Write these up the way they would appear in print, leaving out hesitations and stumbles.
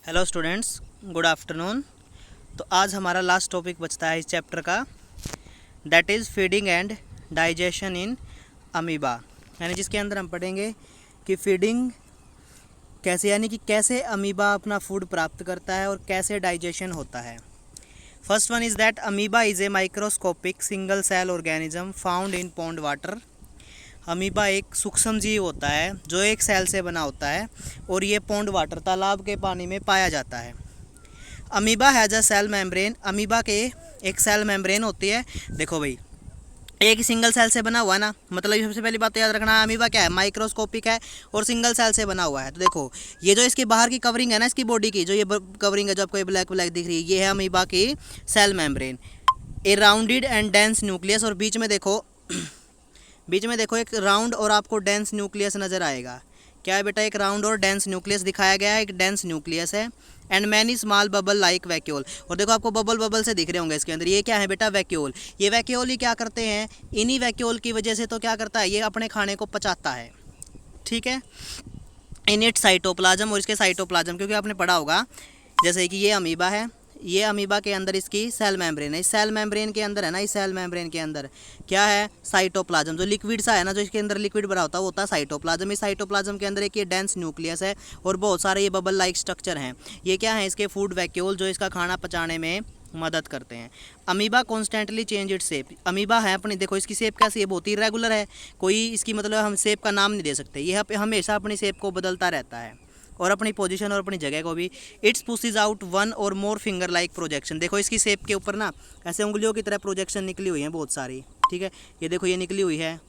Hello students, good afternoon. तो आज हमारा लास्ट टॉपिक बचता है इस चैप्टर का, that is feeding and digestion in amoeba. यानी जिसके अंदर हम पढ़ेंगे कि फीडिंग कैसे, यानी कि कैसे अमीबा अपना फूड प्राप्त करता है और कैसे डाइजेशन होता है। First one is that amoeba is a microscopic single cell organism found in pond water. Amoeba एक सूक्ष्म जीव होता है जो एक सेल से बना होता है और ये पॉन्ड वाटर तालाब के पानी में पाया जाता है। Amoeba has a cell membrane. Amoeba के एक सेल मेम्ब्रेन होती है। देखो भाई, एक सिंगल सेल से बना हुआ है ना, मतलब सबसे पहली बात तो याद रखना, अमीबा क्या है, माइक्रोस्कोपिक है और सिंगल सेल से बना हुआ है। तो देखो ये जो इसकी बाहर की कवरिंग है ना, इसकी बॉडी की जो ये कवरिंग है, जो आपको ये ब्लैक ब्लैक दिख रही है, ये है अमीबा की cell membrane. A rounded and dense nucleus, और बीच में देखो एक राउंड और आपको डेंस न्यूक्लियस नज़र आएगा। क्या है बेटा, एक राउंड और डेंस न्यूक्लियस दिखाया गया है, एक डेंस न्यूक्लियस है। And many small bubble like vacuole, और देखो आपको बबल बबल से दिख रहे होंगे इसके अंदर। ये क्या है बेटा, वैक्यूल। ये वैक्यूल ही क्या करते हैं, इन्हीं वैक्यूल की वजह से तो क्या करता है, ये अपने खाने को पचाता है। ठीक है, इन इट साइटोप्लाज्म, और इसके साइटोप्लाज्म, क्योंकि आपने पढ़ा होगा जैसे कि ये अमीबा है, ये अमीबा के अंदर इसकी सेल मेम्ब्रेन है। इस सेल मेम्ब्रेन के अंदर है ना, इस सेल मेम्ब्रेन के अंदर क्या है, साइटोप्लाज्म। जो लिक्विड सा है ना, जो इसके अंदर लिक्विड भरा होता है, वो होता है साइटोप्लाज्म। इस साइटोप्लाज्म के अंदर एक ये डेंस न्यूक्लियस है और बहुत सारे ये बबल लाइक स्ट्रक्चर हैं। ये क्या है, इसके फूड वैक्यूल, जो इसका खाना पचाने में मदद करते हैं। Amoeba constantly change it shape. Amoeba है अपनी, देखो इसकी शेप कैसी है, बहुत ही इरेगुलर है। कोई इसकी मतलब हम शेप का नाम नहीं दे सकते। ये हमेशा अपनी शेप को बदलता रहता है और अपनी पोजीशन और अपनी जगह को भी। इट्स पुशेज आउट वन और मोर फिंगर लाइक प्रोजेक्शन। देखो इसकी शेप के ऊपर ना ऐसे उंगलियों की तरह प्रोजेक्शन निकली हुई है बहुत सारी। ठीक है, ये देखो ये निकली हुई है,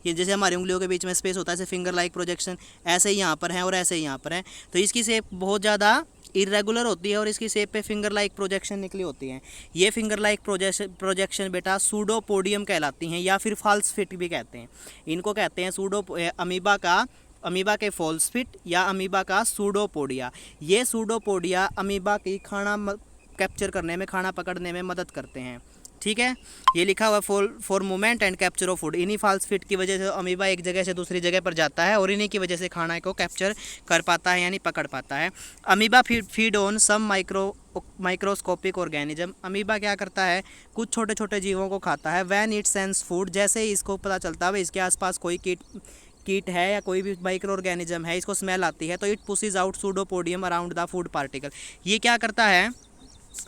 ये जैसे हमारी उंगलियों के बीच में स्पेस होता है, ऐसे फिंगर लाइक प्रोजेक्शन ऐसे ही यहाँ पर है और ऐसे ही यहाँ पर है। तो इसकी शेप बहुत ज़्यादा इरेगुलर होती है और इसकी शेप पे फिंगर लाइक प्रोजेक्शन निकली होती हैं। ये फिंगर लाइक प्रोजेक्शन बेटा सूडोपोडियम कहलाती हैं, या फिर फॉल्स फिट भी कहते हैं। इनको कहते हैं अमीबा के फॉल्स फिट या अमीबा का सूडोपोडिया। ये सूडोपोडिया अमीबा की खाना कैप्चर करने में, खाना पकड़ने में मदद करते हैं। ठीक है, ये लिखा हुआ for movement and capture of food. इन्हीं फॉल्स फिट की वजह से अमीबा एक जगह से दूसरी जगह पर जाता है और इन्हीं की वजह से खाना को कैप्चर कर पाता है, यानी पकड़ पाता है। Amoeba feed on some microscopic organism. Amoeba क्या करता है, कुछ छोटे छोटे जीवों को खाता है। व्हेन इट सेंस फूड, जैसे ही इसको पता चलता है इसके आसपास कोई कीट है या कोई भी माइक्रो ऑर्गेनिज्म है, इसको स्मेल आती है, तो it pushes out pseudopodium around the food particle. ये क्या करता है,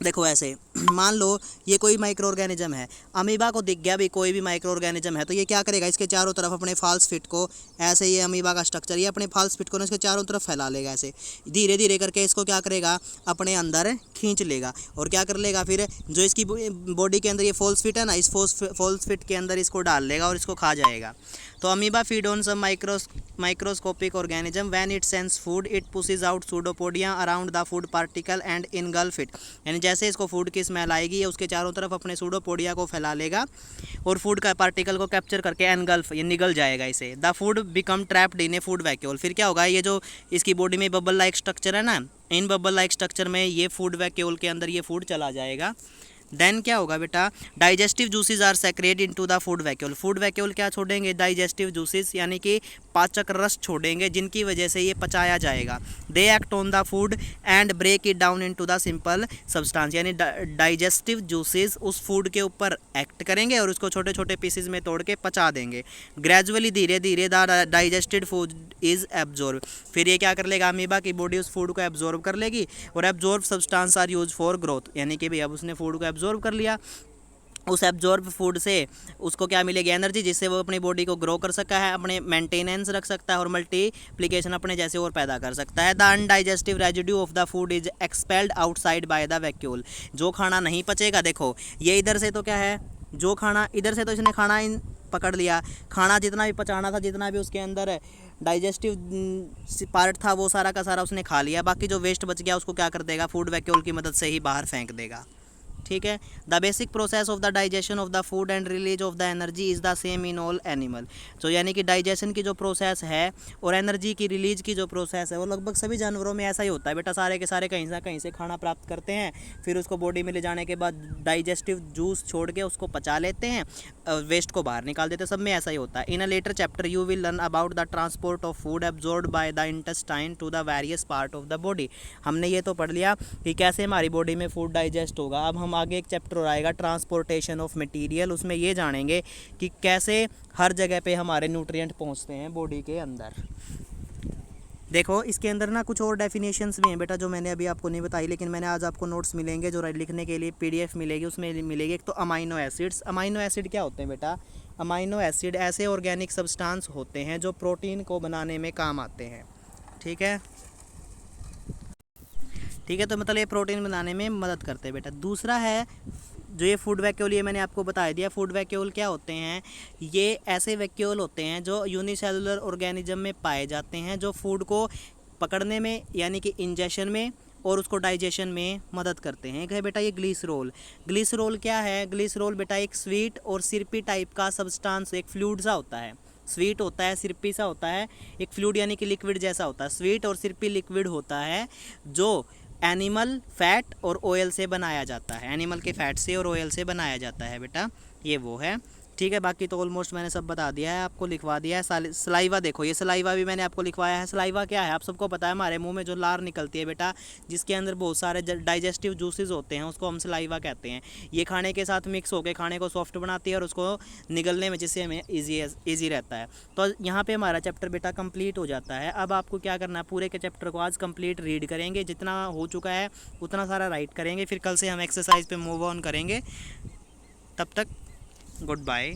देखो ऐसे मान लो ये कोई माइक्रो ऑर्गेनिज्म है, अमीबा को दिख गया भी कोई भी माइक्रो ऑर्गेनिज्म है, तो ये क्या करेगा, इसके चारों तरफ अपने फॉल्स फिट को, ऐसे ये अमीबा का स्ट्रक्चर, ये अपने फॉल्स फिट को ना इसके चारों तरफ फैला लेगा। ऐसे धीरे धीरे करके इसको क्या करेगा, अपने अंदर खींच लेगा और क्या कर लेगा, फिर जो इसकी बॉडी के अंदर ये फॉल्स फिट है ना, इस फॉल्स फिट के अंदर इसको डाल लेगा और इसको खा जाएगा। तो amoeba feed on some microscopic organism. When it sense food it pushes out pseudopodia around the food particle and engulf it. यानी जैसे इसको फूड की स्मेल आएगी, ये उसके चारों तरफ अपने सूडोपोडिया को फैला लेगा और फूड का पार्टिकल को कैप्चर करके एनगल्फ, ये निगल जाएगा इसे। The food become trapped in A food vacuole. फिर क्या होगा, ये जो इसकी बॉडी में बबल लाइक स्ट्रक्चर है ना, इन बबल लाइक स्ट्रक्चर में ये फूड वैक्यूल के अंदर ये फूड चला जाएगा। देन क्या होगा बेटा, digestive juices are secrete into the food vacuole. Food vacuole क्या छोड़ेंगे, डाइजेस्टिव जूसेस, यानी कि पाचक रस छोड़ेंगे, जिनकी वजह से ये पचाया जाएगा। They act on the food and break it down into the simple substance. यानी डाइजेस्टिव जूसेस उस फूड के ऊपर एक्ट करेंगे और उसको छोटे छोटे पीसेस में तोड़ के पचा देंगे। ग्रेजुअली, धीरे धीरे the digested food is absorb. फिर ये क्या कर लेगा, अमीबा की बॉडी उस फूड को एब्जॉर्ब कर लेगी और absorb substance are use for growth. यानी कि भाई अब उसने फूड को एब्जॉर्ब कर लिया, उस एब्जॉर्ब फूड से उसको क्या मिलेगी, एनर्जी, जिससे वो अपनी बॉडी को ग्रो कर सका है, अपने मेंटेनेंस रख सकता है और मल्टीप्लिकेशन अपने जैसे और पैदा कर सकता है। The undigestive residue of the food is expelled outside by the vacuole. जो खाना नहीं पचेगा, देखो ये इधर से तो क्या है, जो खाना इधर से तो इसने खाना पकड़ लिया, खाना जितना भी पचाना था, जितना भी उसके अंदर डाइजेस्टिव पार्ट था, वो सारा का सारा उसने खा लिया। बाकी जो वेस्ट बच गया उसको क्या कर देगा, फूड वैक्यूल की मदद से ही बाहर फेंक देगा। ठीक है। The basic process of the digestion of the food and release of the energy is the same in all animal. तो यानी कि डाइजेशन की जो प्रोसेस है और एनर्जी की रिलीज की जो प्रोसेस है वो लगभग सभी जानवरों में ऐसा ही होता है बेटा। सारे के सारे कहीं ना कहीं से खाना प्राप्त करते हैं, फिर उसको बॉडी में ले जाने के बाद डाइजेस्टिव जूस छोड़ के उसको पचा लेते हैं, वेस्ट को बाहर निकाल देते हैं। सब में ऐसा ही होता है। In a later chapter you will learn about the transport of food absorbed by the intestine to the various part of the body. हमने ये तो पढ़ लिया कि कैसे हमारी बॉडी में फूड डाइजेस्ट होगा। अब हम आगे एक चैप्टर और आएगा ट्रांसपोर्टेशन ऑफ मटेरियल, उसमें ये जानेंगे कि कैसे हर जगह पे हमारे न्यूट्रिएंट पहुंचते हैं बॉडी के अंदर। देखो इसके अंदर ना कुछ और डेफिनेशंस भी हैं बेटा जो मैंने अभी आपको नहीं बताई, लेकिन मैंने आज आपको नोट्स मिलेंगे जो लिखने के लिए पीडीएफ मिलेगी, उसमें मिलेगी। एक तो अमाइनो एसिड्स। अमाइनो एसिड क्या होते हैं बेटा? अमाइनो एसिड ऐसे ऑर्गेनिक सब्सटेंस होते हैं जो प्रोटीन को बनाने में काम आते हैं। ठीक है, ठीक है। तो मतलब ये प्रोटीन बनाने में मदद करते हैं बेटा। दूसरा है जो ये फूड वैक्यूल, ये मैंने आपको बता दिया। फूड वैक्यूल क्या होते हैं? ये ऐसे वैक्यूल होते हैं जो यूनिसेलुलर ऑर्गेनिज्म में पाए जाते हैं, जो फूड को पकड़ने में यानी कि इंजेशन में और उसको डाइजेशन में मदद करते हैं। एक है बेटा ये ग्लिसरॉल। ग्लिसरॉल क्या है? ग्लिसरॉल बेटा एक स्वीट और सिरपी टाइप का सब्सटेंस, एक फ्लूइड सा होता है। स्वीट होता है, सिरपी सा होता है, एक फ्लूइड यानी कि लिक्विड जैसा होता है। स्वीट और सिरपी लिक्विड होता है जो एनिमल फैट और ऑयल से बनाया जाता है। एनिमल के फैट से और ऑयल से बनाया जाता है बेटा, ये वो है। ठीक है, बाकी तो ऑलमोस्ट मैंने सब बता दिया है, आपको लिखवा दिया है। सलाइवा देखो, ये सलाइवा भी मैंने आपको लिखवाया है। सलाइवा क्या है आप सबको पता है, हमारे मुंह में जो लार निकलती है बेटा, जिसके अंदर बहुत सारे डाइजेस्टिव जूसेस होते हैं, उसको हम सलाइवा कहते हैं। ये खाने के साथ मिक्स होकर खाने को सॉफ्ट बनाती है और उसको निगलने में जिससे हमें ईजी रहता है। तो यहाँ पर हमारा चैप्टर बेटा कंप्लीट हो जाता है। अब आपको क्या करना है, पूरे के चैप्टर को आज कंप्लीट रीड करेंगे, जितना हो चुका है उतना सारा राइट करेंगे, फिर कल से हम एक्सरसाइज पे मूव ऑन करेंगे। तब तक गुड बाय।